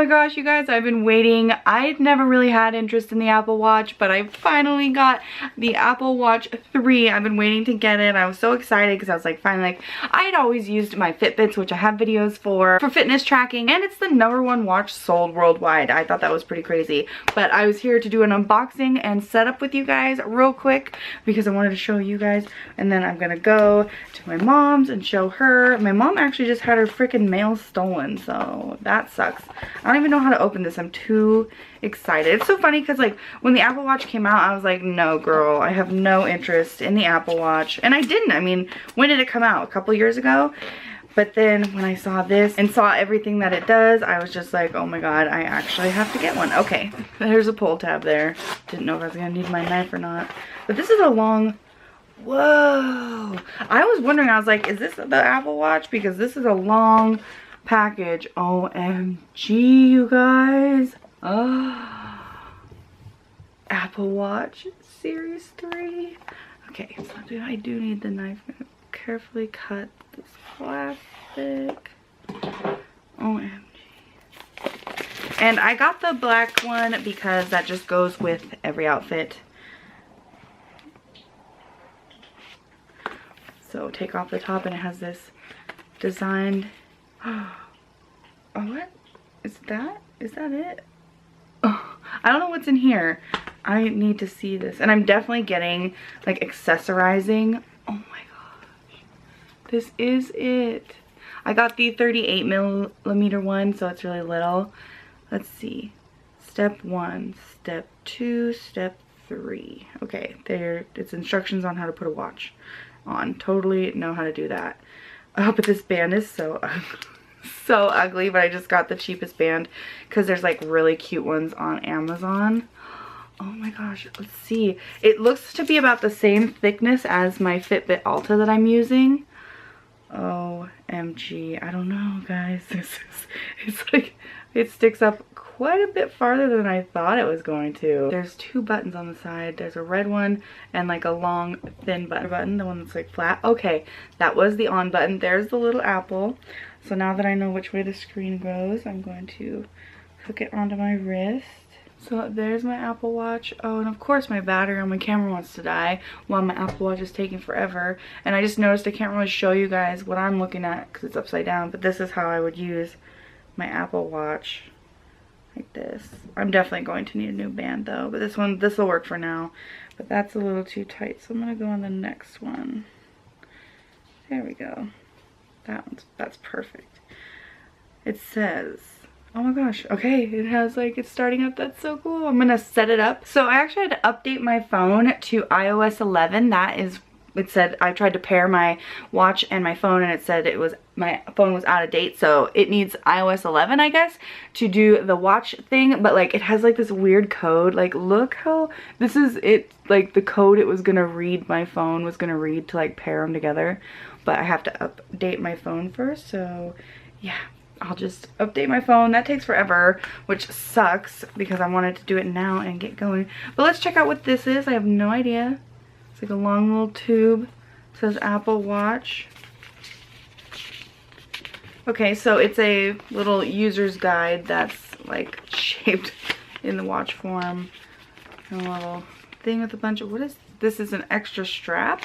my gosh, you guys, I've been waiting. I'd never really had interest in the Apple Watch, but I finally got the Apple Watch 3. I've been waiting to get it. I was so excited because I was like, finally, like, I had always used my Fitbits, which I have videos for fitness tracking, and it's the #1 watch sold worldwide. I thought that was pretty crazy, but I was here to do an unboxing and setup with you guys real quick because I wanted to show you guys, and then I'm gonna go to my mom's and show her. My mom actually just had her freaking mail stolen, so that sucks. I don't even know how to open this. I'm too excited. It's so funny because like when the Apple Watch came out, I was like, no girl, I have no interest in the Apple Watch. And I didn't. I mean, when did it come out? A couple years ago? But then when I saw this and saw everything that it does, I was just like, oh my god, I actually have to get one. Okay, there's a pull tab there. Didn't know if I was gonna need my knife or not. But this is a long, whoa. I was wondering, I was like, is this the Apple Watch? Because this is a long package. OMG, you guys. Apple Watch Series 3. Okay, so I do need the knife. I'm gonna carefully cut this plastic. OMG. And I got the black one because that just goes with every outfit. So take off the top and it has this designed. Oh, what is that? Is that it? Oh, I don't know what's in here. I need to see this. And I'm definitely getting like accessorizing. Oh my gosh. This is it. I got the 38mm one, so it's really little. Let's see. Step 1, step 2, step 3. Okay, there. It's instructions on how to put a watch on. Totally know how to do that. Oh, but this band is so so ugly, but I just got the cheapest band because there's like really cute ones on Amazon. Oh my gosh, let's see. It looks to be about the same thickness as my Fitbit Alta that I'm using. OMG, I don't know, guys. It's like, it sticks up quite a bit farther than I thought it was going to. There's 2 buttons on the side. There's a red one and like a long thin button, the one that's like flat. Okay, that was the on button. There's the little apple. So now that I know which way the screen goes, I'm going to hook it onto my wrist. So there's my Apple Watch. Oh, and of course my battery on my camera wants to die while my Apple Watch is taking forever. And I just noticed I can't really show you guys what I'm looking at because it's upside down, but this is how I would use my Apple Watch. Like this. I'm definitely going to need a new band though, but this will work for now. But that's a little too tight, so I'm gonna go on the next one. There we go. That's perfect. It says, oh my gosh, okay, it has like, it's starting up. That's so cool. I'm gonna set it up. So I actually had to update my phone to iOS 11. That is, it said, I tried to pair my watch and my phone and it said it was, my phone was out of date, so it needs iOS 11, I guess, to do the watch thing. But like, it has like this weird code. Like, look how, this is it, like the code it was gonna read, my phone was gonna read to like pair them together. But I have to update my phone first, so yeah, I'll just update my phone. That takes forever, which sucks because I wanted to do it now and get going. But let's check out what this is. I have no idea. It's like a long little tube. It says Apple Watch. Okay, so it's a little user's guide that's like shaped in the watch form. And a little thing with a bunch of, what is this? Is an extra strap?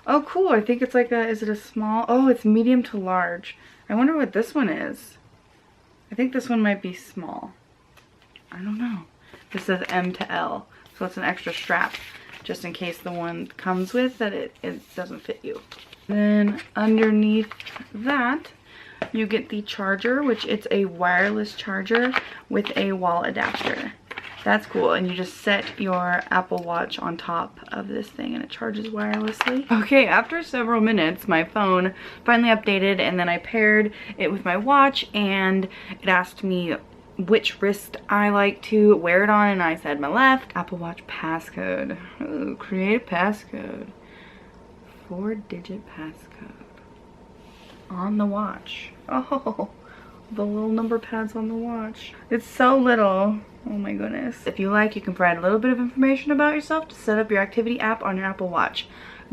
Oh cool, I think it's like a, is it a small? Oh, it's medium to large. I wonder what this one is. I think this one might be small. I don't know. This says M to L, so it's an extra strap just in case the one comes with that it doesn't fit you. Then underneath that, you get the charger, which it's a wireless charger with a wall adapter. That's cool, and you just set your Apple Watch on top of this thing and it charges wirelessly. Okay, after several minutes, my phone finally updated and then I paired it with my watch and it asked me which wrist I like to wear it on and I said my left. Apple Watch passcode. Ooh, create a passcode. 4-digit passcode. On the watch. Oh, the little number pads on the watch. It's so little. Oh my goodness. If you like, you can provide a little bit of information about yourself to set up your activity app on your Apple Watch.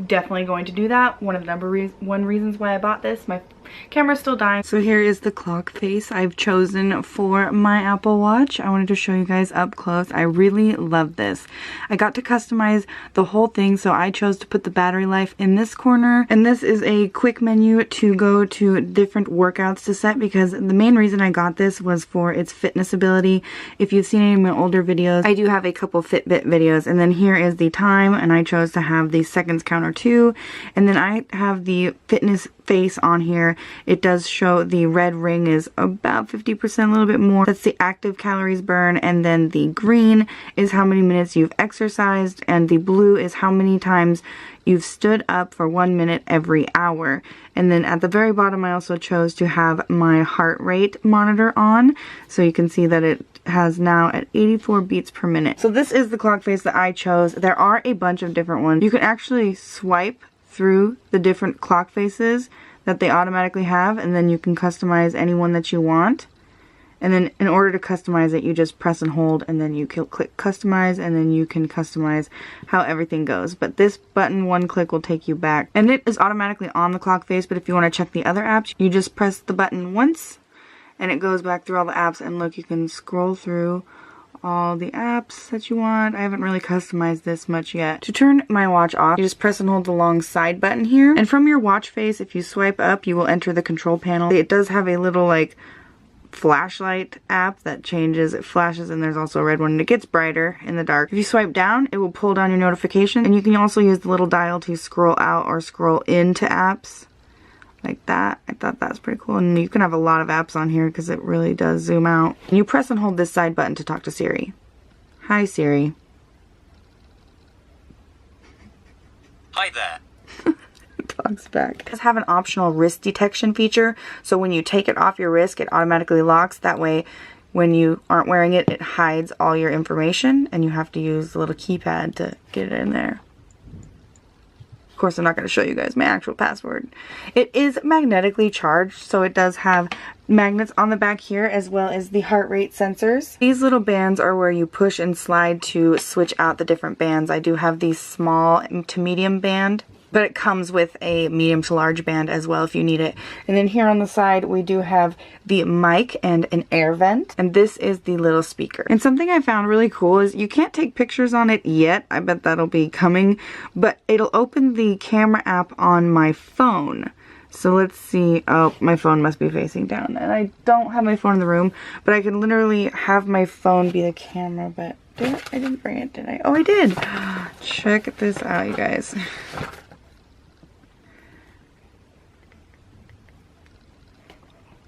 definitely going to do that. One of the number one reasons why I bought this. My camera's still dying. So here is the clock face I've chosen for my Apple Watch. I wanted to show you guys up close. I really love this. I got to customize the whole thing, so I chose to put the battery life in this corner. And this is a quick menu to go to different workouts to set, because the main reason I got this was for its fitness ability. If you've seen any of my older videos, I do have a couple Fitbit videos. And then here is the time, and I chose to have the seconds counter too. And then I have the fitness face on here. It does show the red ring is about 50%, a little bit more. That's the active calories burn, and then the green is how many minutes you've exercised, and the blue is how many times you've stood up for 1 minute every hour. And then at the very bottom, I also chose to have my heart rate monitor on, so you can see that it has now at 84 beats per minute. So this is the clock face that I chose. There are a bunch of different ones. You can actually swipe through the different clock faces that they automatically have, and then you can customize any one that you want. And then in order to customize it, you just press and hold, and then you click customize, and then you can customize how everything goes. But this button, one click, will take you back. And it is automatically on the clock face, but if you want to check the other apps, you just press the button once, and it goes back through all the apps, and look, you can scroll through all the apps that you want. I haven't really customized this much yet. To turn my watch off, you just press and hold the long side button here. And from your watch face, if you swipe up, you will enter the control panel. It does have a little like flashlight app that changes. It flashes, and there's also a red one, and it gets brighter in the dark. If you swipe down, it will pull down your notification, and you can also use the little dial to scroll out or scroll into apps like that. I thought that was pretty cool. And you can have a lot of apps on here because it really does zoom out. And you press and hold this side button to talk to Siri. Hi, Siri. Hi there. Talks back. It does have an optional wrist detection feature, so when you take it off your wrist, it automatically locks. That way, when you aren't wearing it, it hides all your information, and you have to use the little keypad to get it in there. Of course, I'm not going to show you guys my actual password. It is magnetically charged, so it does have magnets on the back here, as well as the heart rate sensors. These little bands are where you push and slide to switch out the different bands. I do have the small to medium band, but it comes with a medium to large band as well if you need it. And then here on the side, we do have the mic and an air vent, and this is the little speaker. And something I found really cool is you can't take pictures on it yet. I bet that'll be coming, but it'll open the camera app on my phone. So let's see. Oh, my phone must be facing down, and I don't have my phone in the room, but I can literally have my phone be the camera. But I didn't bring it, did I? Oh, I did. Check this out, you guys.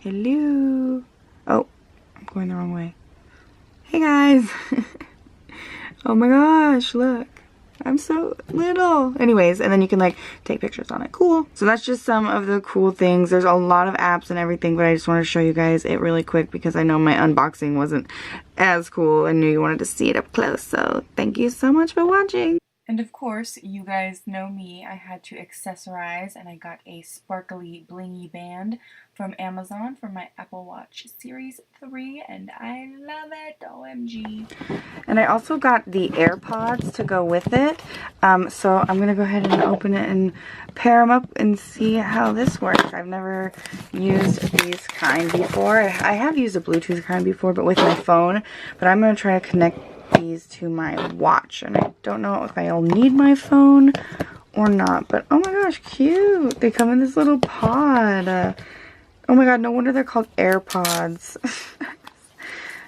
Hello. Oh, I'm going the wrong way. Hey guys. Oh my gosh, look. I'm so little. Anyways, and then you can like take pictures on it. Cool. So that's just some of the cool things. There's a lot of apps and everything, but I just wanted to show you guys it really quick because I know my unboxing wasn't as cool and knew you wanted to see it up close. So thank you so much for watching. And of course, you guys know me, I had to accessorize, and I got a sparkly blingy band from Amazon for my Apple Watch Series 3, and I love it, OMG. And I also got the AirPods to go with it, so I'm going to go ahead and open it and pair them up and see how this works. I've never used these kind before. I have used a Bluetooth kind before, but with my phone, but I'm going to try to connect these to my watch, and I don't know if I'll need my phone or not, but oh my gosh, cute. They come in this little pod. Oh my god, no wonder they're called AirPods.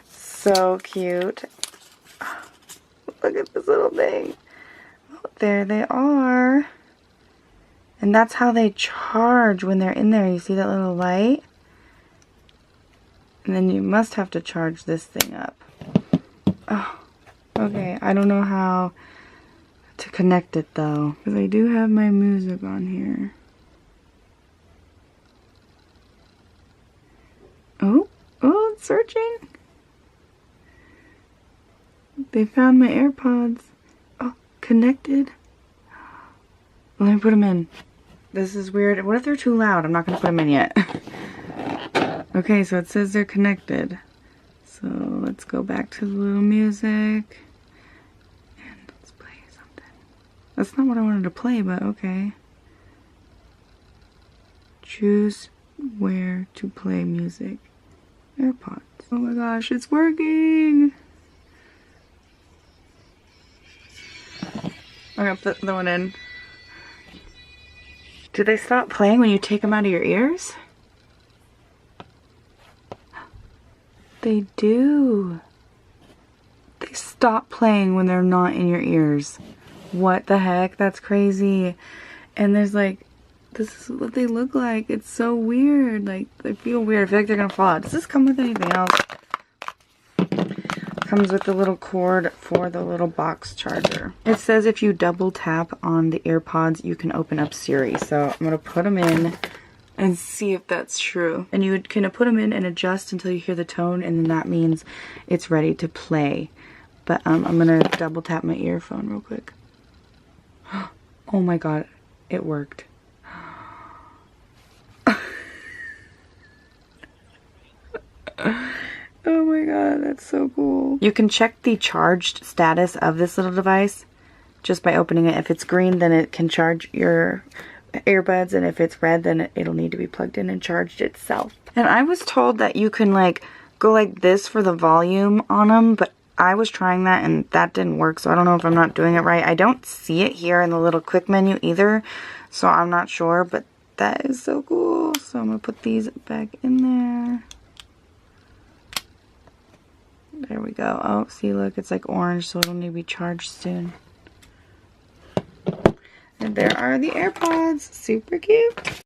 So cute. Look at this little thing. Oh, there they are. And that's how they charge when they're in there. You see that little light? And then you must have to charge this thing up. Oh. Okay, I don't know how to connect it though, because I do have my music on here. Oh, it's searching. They found my AirPods. Oh, connected. Let me put them in. This is weird. What if they're too loud? I'm not going to put them in yet. Okay, so it says they're connected. So let's go back to the little music. And let's play something. That's not what I wanted to play, but okay. Choose where to play music. AirPods. Oh my gosh, it's working! I'm gonna put the one in. Do they stop playing when you take them out of your ears? They do. They stop playing when they're not in your ears. What the heck? That's crazy. And there's like, this is what they look like. It's so weird. Like, they feel weird. I feel like they're gonna fall out. Does this come with anything else? Comes with the little cord for the little box charger. It says if you double tap on the AirPods, you can open up Siri. So I'm gonna put them in and see if that's true. And you can put them in and adjust until you hear the tone, and then that means it's ready to play. But I'm gonna double tap my earphone real quick. Oh my god, it worked. Oh my god, that's so cool. You can check the charged status of this little device just by opening it. If it's green, then it can charge your earbuds, and if it's red, then it'll need to be plugged in and charged itself. And I was told that you can like go like this for the volume on them, but I was trying that and that didn't work, so I don't know if I'm not doing it right. I don't see it here in the little quick menu either, so I'm not sure, but that is so cool. So I'm gonna put these back in there. There we go. Oh, see, look, it's like orange, so it'll need to be charged soon. And there are the AirPods. Super cute.